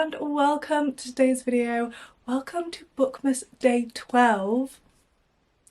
and welcome to today's video. Welcome to Bookmas Day 12.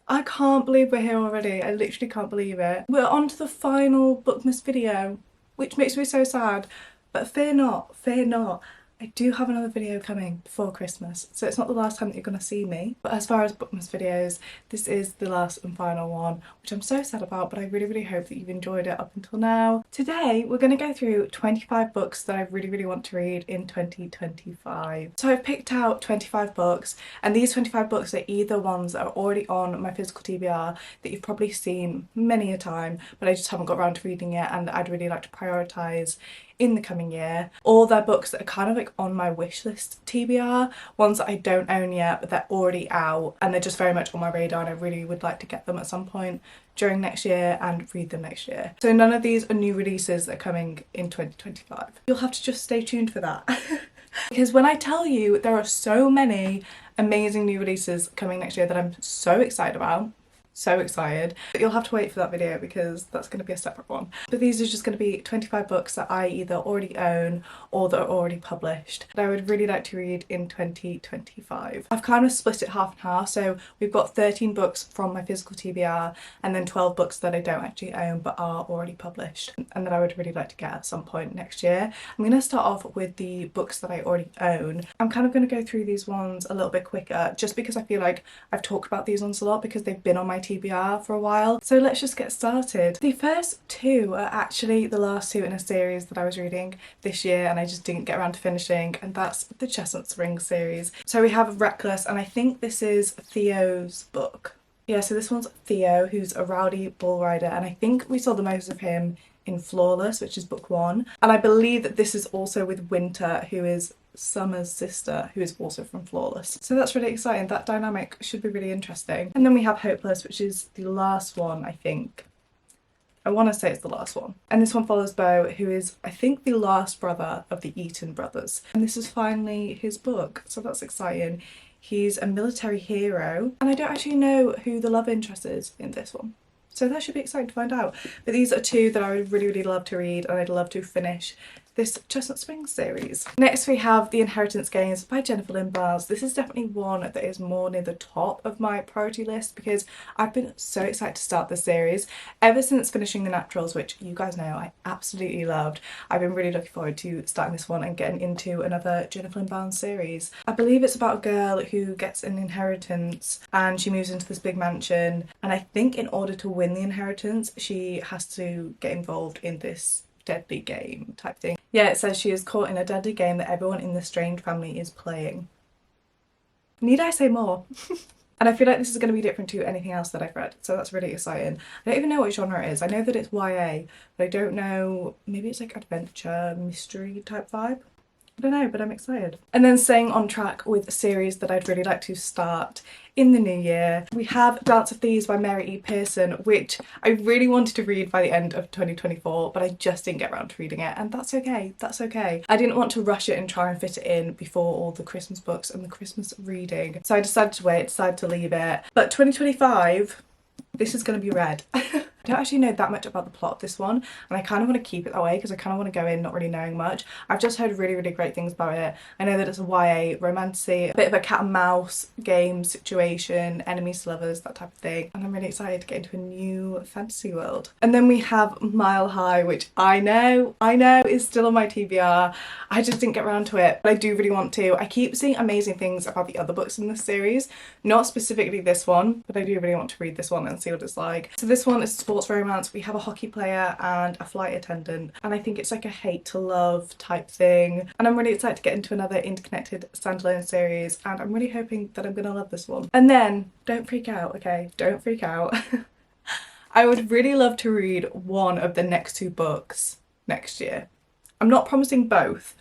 I can't believe we're here already. I literally can't believe it. We're on to the final Bookmas video, which makes me so sad. But fear not, fear not. I do have another video coming before Christmas, so it's not the last time that you're going to see me. But as far as Bookmas videos, this is the last and final one, which I'm so sad about, but I really hope that you've enjoyed it up until now. Today, we're going to go through 25 books that I really want to read in 2025. So I've picked out 25 books, and these 25 books are either ones that are already on my physical TBR that you've probably seen many a time, but I just haven't got around to reading yet, and I'd really like to prioritise in the coming year. Or they're books that are kind of like on my wish list TBR, ones that I don't own yet but they're already out and they're just very much on my radar and I really would like to get them at some point during next year and read them next year. So none of these are new releases that are coming in 2025. You'll have to just stay tuned for that. Because when I tell you there are so many amazing new releases coming next year that I'm so excited about, so excited. But you'll have to wait for that video because that's going to be a separate one. But these are just going to be 25 books that I either already own or that are already published that I would really like to read in 2025. I've kind of split it half and half, so we've got 13 books from my physical TBR and then 12 books that I don't actually own but are already published and that I would really like to get at some point next year. I'm going to start off with the books that I already own. I'm kind of going to go through these ones a little bit quicker just because I feel like I've talked about these ones a lot because they've been on my TBR for a while. So let's just get started. The first two are actually the last two in a series that I was reading this year and I just didn't get around to finishing, and that's the Chestnut Springs series. So we have Reckless, and I think this is Theo's book. Yeah, so this one's Theo, who's a rowdy bull rider, and I think we saw the most of him in Flawless, which is book 1. And I believe that this is also with Winter, who is Summer's sister, who is also from Flawless. So that's really exciting. That dynamic should be really interesting. And then we have Hopeless, which is the last one, I think. I want to say it's the last one. And this one follows Beau, who is, I think, the last brother of the Eaton brothers. And this is finally his book, so that's exciting. He's a military hero, and I don't actually know who the love interest is in this one. So that should be exciting to find out. But these are two that I would really love to read and I'd love to finish this Chestnut Springs series. Next we have The Inheritance Games by Jennifer Lynn Barnes. This is definitely one that is more near the top of my priority list because I've been so excited to start this series. Ever since finishing The Naturals, which you guys know I absolutely loved, I've been really looking forward to starting this one and getting into another Jennifer Lynn Barnes series. I believe it's about a girl who gets an inheritance and she moves into this big mansion, and I think in order to win the inheritance she has to get involved in this deadly game type thing. Yeah, it says she is caught in a deadly game that everyone in the strange family is playing. Need I say more? And I feel like this is going to be different to anything else that I've read, so that's really exciting. I don't even know what genre it is. I know that it's YA, but I don't know, maybe it's like adventure, mystery type vibe. I don't know, but I'm excited. And then staying on track with a series that I'd really like to start in the new year, we have Dance of Thieves by Mary E. Pearson, which I really wanted to read by the end of 2024, but I just didn't get around to reading it, and that's okay, that's okay. I didn't want to rush it and try and fit it in before all the Christmas books and the Christmas reading, so I decided to wait, decided to leave it. But 2025, this is going to be read. I don't actually know that much about the plot of this one, and I kind of want to keep it that way because I kind of want to go in not really knowing much. I've just heard really great things about it. I know that it's a YA romancy, a bit of a cat and mouse game situation, enemies to lovers, that type of thing, and I'm really excited to get into a new fantasy world. And then we have Mile High, which I know is still on my TBR. I just didn't get around to it, but I do really want to. I keep seeing amazing things about the other books in this series, not specifically this one, but I do really want to read this one and see what it's like. So this one is sports romance. We have a hockey player and a flight attendant, and I think it's like a hate to love type thing, and I'm really excited to get into another interconnected standalone series, and I'm really hoping that I'm gonna love this one. And then, don't freak out, okay? Don't freak out. I would really love to read one of the next two books next year. I'm not promising both,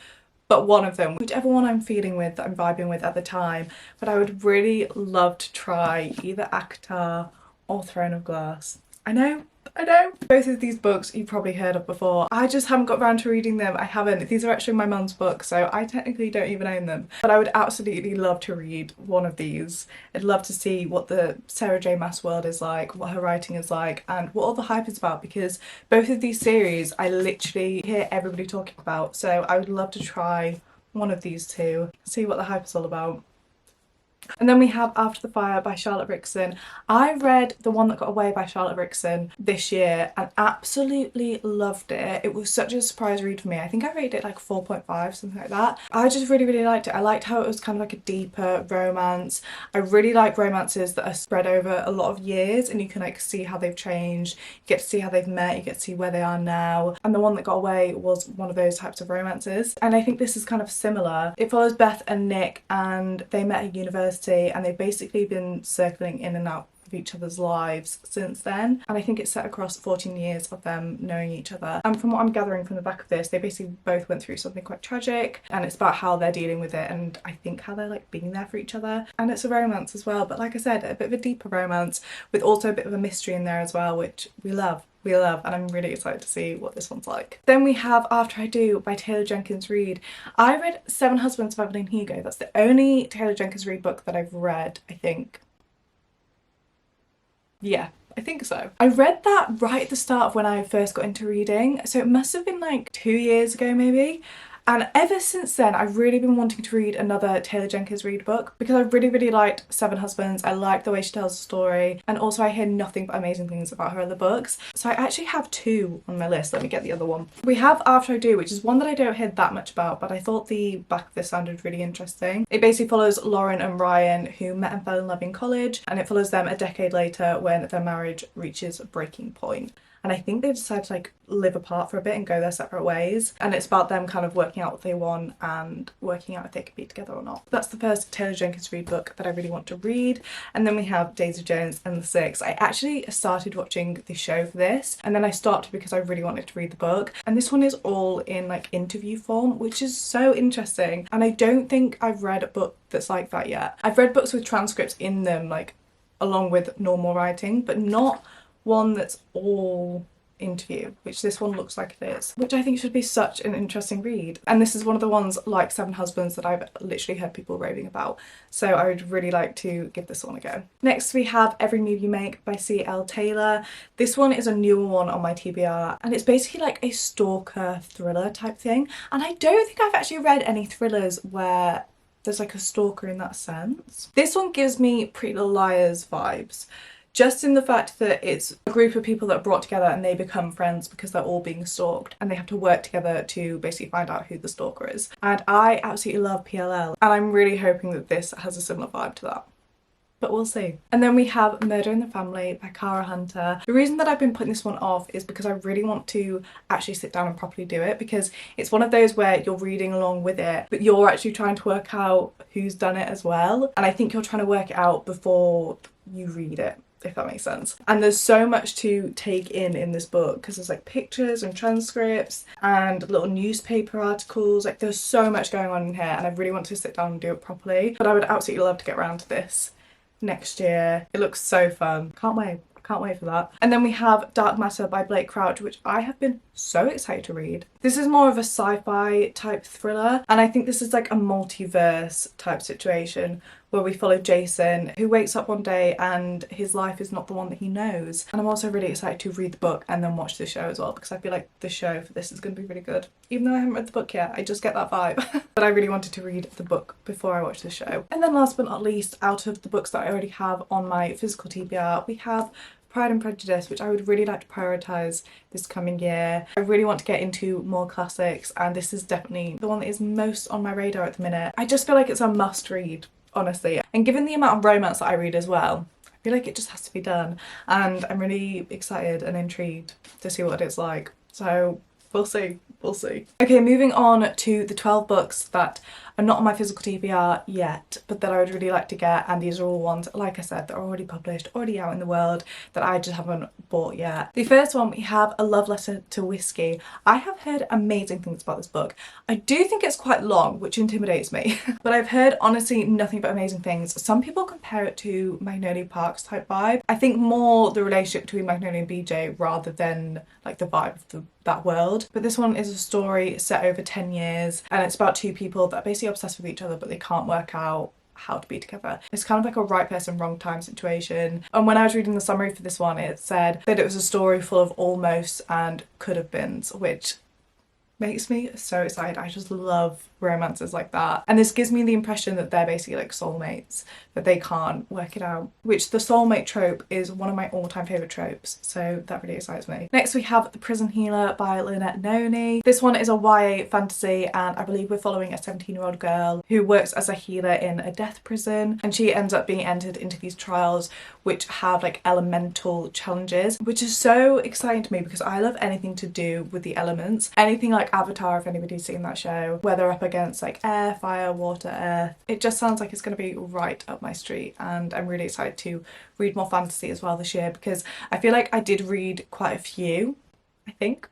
but one of them, whichever one I'm feeling with, that I'm vibing with at the time. But I would really love to try either ACOTAR or Throne of Glass. I know. Both of these books you've probably heard of before. I just haven't got around to reading them. I haven't. These are actually my mum's books, so I technically don't even own them. But I would absolutely love to read one of these. I'd love to see what the Sarah J Maas world is like, what her writing is like, and what all the hype is about, because both of these series I literally hear everybody talking about. So I would love to try one of these two, see what the hype is all about. And then we have After the Fire by Charlotte Rickson. I read The One That Got Away by Charlotte Rickson this year and absolutely loved it. It was such a surprise read for me. I think I rated it like 4.5, something like that. I just really, really liked it. I liked how it was kind of like a deeper romance. I really like romances that are spread over a lot of years and you can like see how they've changed. You get to see how they've met, you get to see where they are now. And The One That Got Away was one of those types of romances. And I think this is kind of similar. It follows Beth and Nick and they met at university and they've basically been circling in and out of each other's lives since then, and I think it's set across 14 years of them knowing each other. And from what I'm gathering from the back of this, they basically both went through something quite tragic and it's about how they're dealing with it and I think how they're like being there for each other. And it's a romance as well, but like I said, a bit of a deeper romance with also a bit of a mystery in there as well, which we love, and I'm really excited to see what this one's like. Then we have After I Do by Taylor Jenkins Reid. I read Seven Husbands of Evelyn Hugo. That's the only Taylor Jenkins Reid book that I've read, I think. Yeah, I think so. I read that right at the start of when I first got into reading, so it must have been like 2 years ago maybe. And ever since then, I've really been wanting to read another Taylor Jenkins Reid book because I really, really liked Seven Husbands. I like the way she tells the story. And also I hear nothing but amazing things about her other books. So I actually have 2 on my list. Let me get the other one. We have After I Do, which is one that I don't hear that much about, but I thought the back of this sounded really interesting. It basically follows Lauren and Ryan, who met and fell in love in college, and it follows them a decade later when their marriage reaches a breaking point. And I think they decided to like live apart for a bit and go their separate ways. And it's about them kind of working out what they want and working out if they can be together or not. That's the first Taylor Jenkins Reid book that I really want to read. And then we have Daisy Jones and the Six. I actually started watching the show for this and then I stopped because I really wanted to read the book. And this one is all in like interview form, which is so interesting. And I don't think I've read a book that's like that yet. I've read books with transcripts in them, like along with normal writing, but not one that's all interview, which this one looks like it is, which I think should be such an interesting read. And this is one of the ones like Seven Husbands that I've literally heard people raving about, so I would really like to give this one a go. Next we have Every Move You Make by C.L. Taylor. This one is a newer one on my TBR and it's basically like a stalker thriller type thing, and I don't think I've actually read any thrillers where there's like a stalker in that sense. This one gives me Pretty Little Liars vibes, just in the fact that it's a group of people that are brought together and they become friends because they're all being stalked and they have to work together to basically find out who the stalker is. And I absolutely love PLL and I'm really hoping that this has a similar vibe to that. But we'll see. And then we have Murder in the Family by Cara Hunter. The reason that I've been putting this one off is because I really want to actually sit down and properly do it, because it's one of those where you're reading along with it but you're actually trying to work out who's done it as well, and I think you're trying to work it out before you read it, if that makes sense. And there's so much to take in this book because there's like pictures and transcripts and little newspaper articles. Like there's so much going on in here and I really want to sit down and do it properly. But I would absolutely love to get around to this next year. It looks so fun. Can't wait. Can't wait for that. And then we have Dark Matter by Blake Crouch, which I have been so excited to read. This is more of a sci-fi type thriller, and I think this is like a multiverse type situation where we follow Jason, who wakes up one day and his life is not the one that he knows. And I'm also really excited to read the book and then watch the show as well, because I feel like the show for this is going to be really good. Even though I haven't read the book yet, I just get that vibe. But I really wanted to read the book before I watch the show. And then last but not least, out of the books that I already have on my physical TBR, we have Pride and Prejudice, which I would really like to prioritise this coming year. I really want to get into more classics and this is definitely the one that is most on my radar at the minute. I just feel like it's a must read, honestly. And given the amount of romance that I read as well, I feel like it just has to be done. And I'm really excited and intrigued to see what it's like. So we'll see, we'll see. Okay, moving on to the 12 books that are not on my physical TBR yet, but that I would really like to get, and these are all ones, like I said, that are already published, already out in the world, that I just haven't bought yet. The first one, we have A Love Letter to Whiskey. I have heard amazing things about this book. I do think it's quite long, which intimidates me, but I've heard honestly nothing but amazing things. Some people compare it to Magnolia Parks type vibe. I think more the relationship between Magnolia and BJ rather than like the vibe of that world. But this one is a story set over 10 years and it's about two people that are basically obsessed with each other but they can't work out how to be together. It's kind of like a right person, wrong time situation. And when I was reading the summary for this one, it said that it was a story full of almost and could have beens, which makes me so excited. I just love romances like that. And this gives me the impression that they're basically like soulmates, but they can't work it out, which the soulmate trope is one of my all-time favourite tropes, so that really excites me. Next we have The Prison Healer by Lynette Noni. This one is a YA fantasy, and I believe we're following a 17-year-old girl who works as a healer in a death prison, and she ends up being entered into these trials which have like elemental challenges, which is so exciting to me because I love anything to do with the elements. Anything like Avatar, if anybody's seen that show, where they're up against like air, fire, water, earth. It just sounds like it's going to be right up my street, and I'm really excited to read more fantasy as well this year because I feel like I did read quite a few, I think.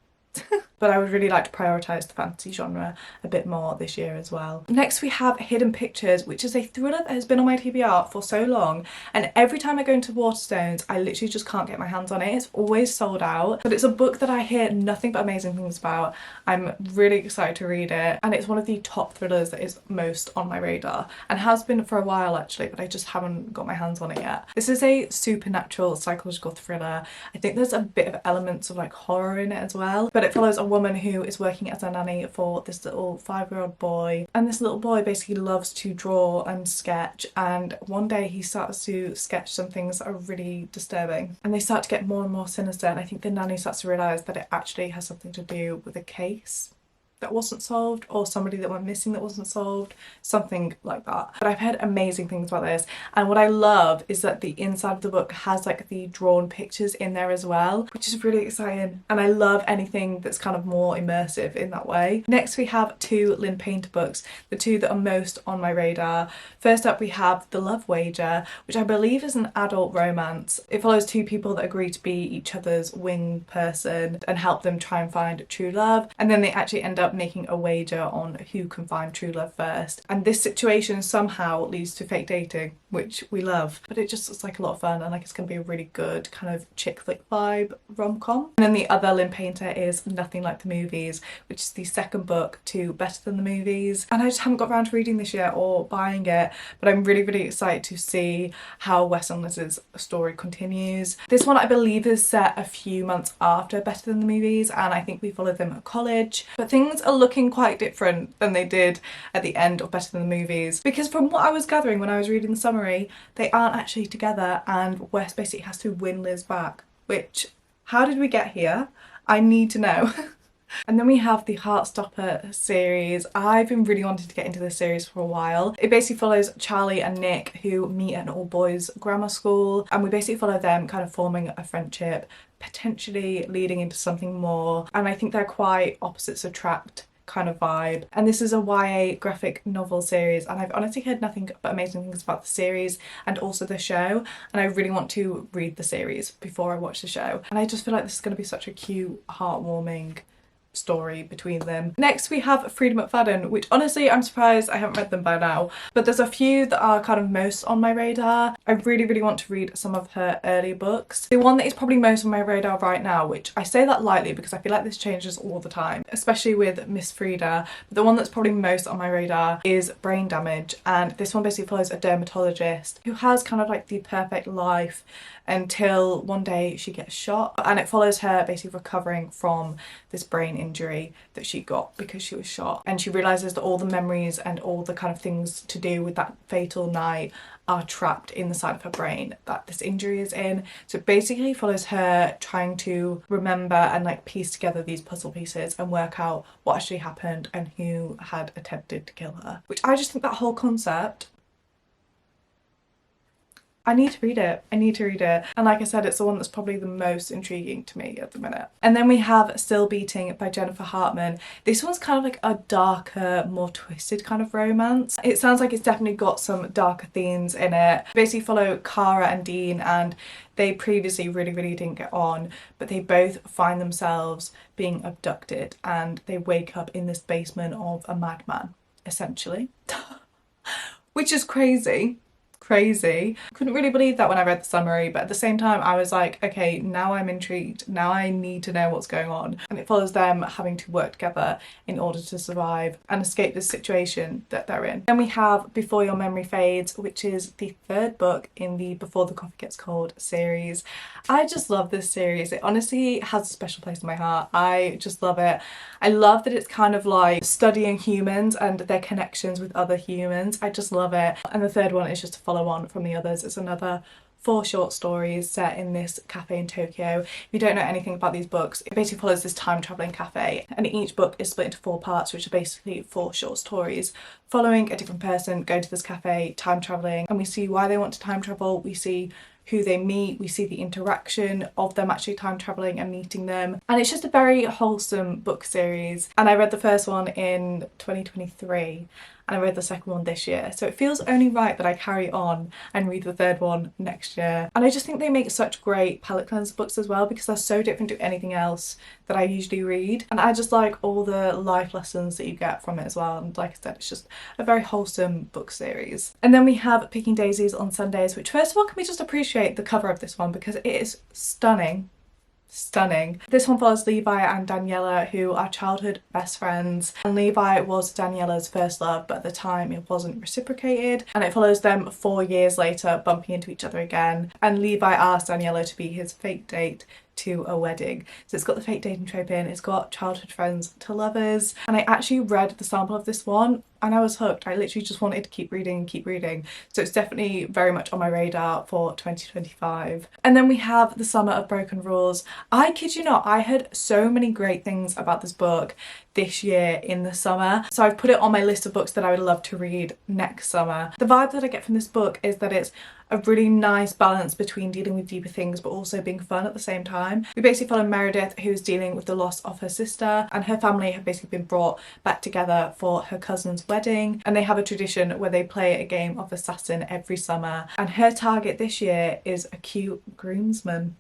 But I would really like to prioritise the fantasy genre a bit more this year as well. Next we have Hidden Pictures, which is a thriller that has been on my TBR for so long, and every time I go into Waterstones I literally just can't get my hands on it. It's always sold out, but it's a book that I hear nothing but amazing things about. I'm really excited to read it, and it's one of the top thrillers that is most on my radar, and has been for a while actually, but I just haven't got my hands on it yet. This is a supernatural psychological thriller. I think there's a bit of elements of like horror in it as well, but it follows a woman who is working as a nanny for this little 5-year-old boy, and this little boy basically loves to draw and sketch, and one day he starts to sketch some things that are really disturbing, and they start to get more and more sinister, and I think the nanny starts to realise that it actually has something to do with a case that wasn't solved, or somebody that went missing that wasn't solved, something like that. But I've heard amazing things about this, and what I love is that the inside of the book has like the drawn pictures in there as well, which is really exciting, and I love anything that's kind of more immersive in that way. Next we have two Lynn Painter books, the two that are most on my radar. First up we have The Love Wager, which I believe is an adult romance. It follows two people that agree to be each other's wing person and help them try and find true love, and then they actually end up making a wager on who can find true love first, and this situation somehow leads to fake dating, which we love, but it just looks like a lot of fun, and like it's gonna be a really good kind of chick flick vibe rom-com. And then the other Lynn Painter is Nothing Like the Movies, which is the second book to Better Than the Movies, and I just haven't got around to reading this yet or buying it, but I'm really excited to see how Wes and Liz's story continues. This one I believe is set a few months after Better Than the Movies, and I think we follow them at college, but things are looking quite different than they did at the end of Better Than the Movies, because from what I was gathering when I was reading the summary, they aren't actually together, and Wes basically has to win Liz back, which, how did we get here? I need to know. And then we have the Heartstopper series. I've been really wanting to get into this series for a while. It basically follows Charlie and Nick, who meet at an all-boys grammar school, and we basically follow them kind of forming a friendship, potentially leading into something more, and I think they're quite opposites attract kind of vibe. And this is a YA graphic novel series, and I've honestly heard nothing but amazing things about the series and also the show, and I really want to read the series before I watch the show, and I just feel like this is going to be such a cute, heartwarming story between them. Next we have Frida McFadden, which honestly I'm surprised I haven't read them by now, but there's a few that are kind of most on my radar. I really want to read some of her earlier books. The one that is probably most on my radar right now, which I say that lightly because I feel like this changes all the time, especially with Miss Frida, but the one that's probably most on my radar is Brain Damage, and this one basically follows a dermatologist who has kind of like the perfect life until one day she gets shot, and it follows her basically recovering from this brain injury that she got because she was shot, and she realises that all the memories and all the kind of things to do with that fatal night are trapped in the side of her brain that this injury is in. So it basically follows her trying to remember and like piece together these puzzle pieces and work out what actually happened and who had attempted to kill her, which I just think that whole concept, I need to read it. I need to read it. And like I said, it's the one that's probably the most intriguing to me at the minute. And then we have Still Beating by Jennifer Hartman. This one's kind of like a darker, more twisted kind of romance. It sounds like it's definitely got some darker themes in it. Basically follow Cara and Dean, and they previously really didn't get on, but they both find themselves being abducted, and they wake up in this basement of a madman, essentially. Which is crazy. crazy. Couldn't really believe that when I read the summary, but at the same time I was like, okay, now I'm intrigued, now I need to know what's going on. And it follows them having to work together in order to survive and escape this situation that they're in. Then we have Before Your Memory Fades, which is the third book in the Before the Coffee Gets Cold series. I just love this series. It honestly has a special place in my heart. I just love it. I love that it's kind of like studying humans and their connections with other humans. I just love it. And the third one is just to follow on from the others. It's another 4 short stories set in this cafe in Tokyo. If you don't know anything about these books, it basically follows this time travelling cafe, and each book is split into 4 parts, which are basically 4 short stories following a different person going to this cafe, time travelling, and we see why they want to time travel, we see who they meet, we see the interaction of them actually time travelling and meeting them. And it's just a very wholesome book series. And I read the first one in 2023 and I read the second one this year. So it feels only right that I carry on and read the third one next year. And I just think they make such great palette cleanser books as well, because they're so different to anything else that I usually read. And I just like all the life lessons that you get from it as well. And like I said, it's just a very wholesome book series. And then we have Picking Daisies on Sundays, which first of all, can we just appreciate the cover of this one, because it is stunning. Stunning. This one follows Levi and Daniela, who are childhood best friends, and Levi was Daniela's first love, but at the time it wasn't reciprocated, and it follows them 4 years later bumping into each other again, and Levi asked Daniela to be his fake date to a wedding. So it's got the fake dating trope in, it's got childhood friends to lovers, and I actually read the sample of this one and I was hooked. I literally just wanted to keep reading. So it's definitely very much on my radar for 2025. And then we have The Summer of Broken Rules. I kid you not, I heard so many great things about this book this year in the summer. So I've put it on my list of books that I would love to read next summer. The vibe that I get from this book is that it's a really nice balance between dealing with deeper things but also being fun at the same time. We basically follow Meredith, who's dealing with the loss of her sister, and her family have basically been brought back together for her cousin's wedding, and they have a tradition where they play a game of assassin every summer, and her target this year is a cute groomsman.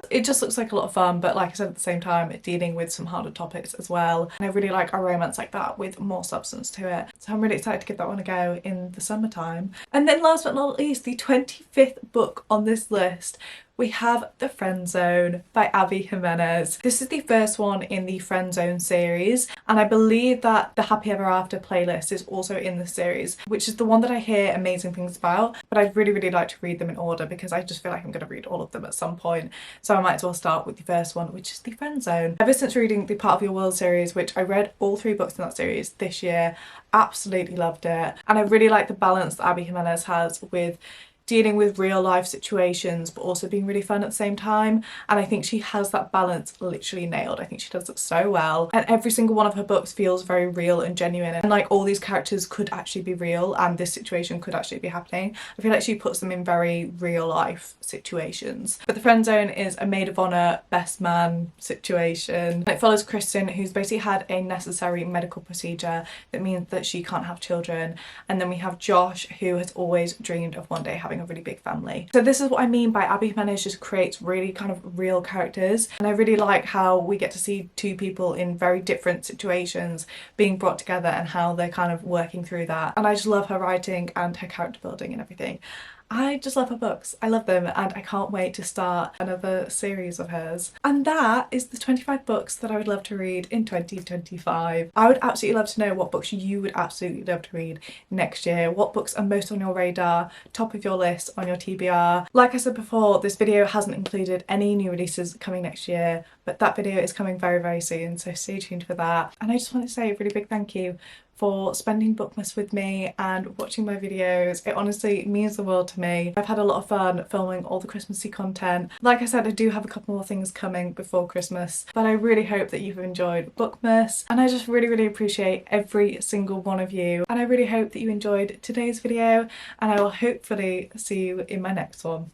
It just looks like a lot of fun, but like I said, at the same time, dealing with some harder topics as well. And I really like a romance like that with more substance to it. So I'm really excited to give that one a go in the summertime. And then last but not least, the 25th book on this list, we have The Friend Zone by Abby Jimenez. This is the first one in the Friend Zone series, and I believe that the Happy Ever After playlist is also in the series, which is the one that I hear amazing things about, but I'd really like to read them in order because I just feel like I'm going to read all of them at some point. So I might as well start with the first one, which is The Friend Zone. Ever since reading the Part of Your World series, which I read all 3 books in that series this year, absolutely loved it. And I really like the balance that Abby Jimenez has with dealing with real life situations but also being really fun at the same time, and I think she has that balance literally nailed. I think she does it so well, and every single one of her books feels very real and genuine, and like all these characters could actually be real and this situation could actually be happening. I feel like she puts them in very real life situations. But The Friend Zone is a maid of honour best man situation. It follows Kristen, who's basically had a necessary medical procedure that means that she can't have children, and then we have Josh, who has always dreamed of one day having a really big family. So this is what I mean by Abby Jimenez just creates really kind of real characters, and I really like how we get to see 2 people in very different situations being brought together and how they're kind of working through that. And I just love her writing and her character building and everything. I just love her books. I love them, and I can't wait to start another series of hers. And that is the 25 books that I would love to read in 2025. I would absolutely love to know what books you would absolutely love to read next year. What books are most on your radar, top of your list, on your TBR. Like I said before, this video hasn't included any new releases coming next year, but that video is coming very soon, so stay tuned for that. And I just want to say a really big thank you for spending Bookmas with me and watching my videos. It honestly means the world to me. I've had a lot of fun filming all the Christmassy content. Like I said, I do have a couple more things coming before Christmas, but I really hope that you've enjoyed Bookmas, and I just really appreciate every single one of you, and I really hope that you enjoyed today's video, and I will hopefully see you in my next one.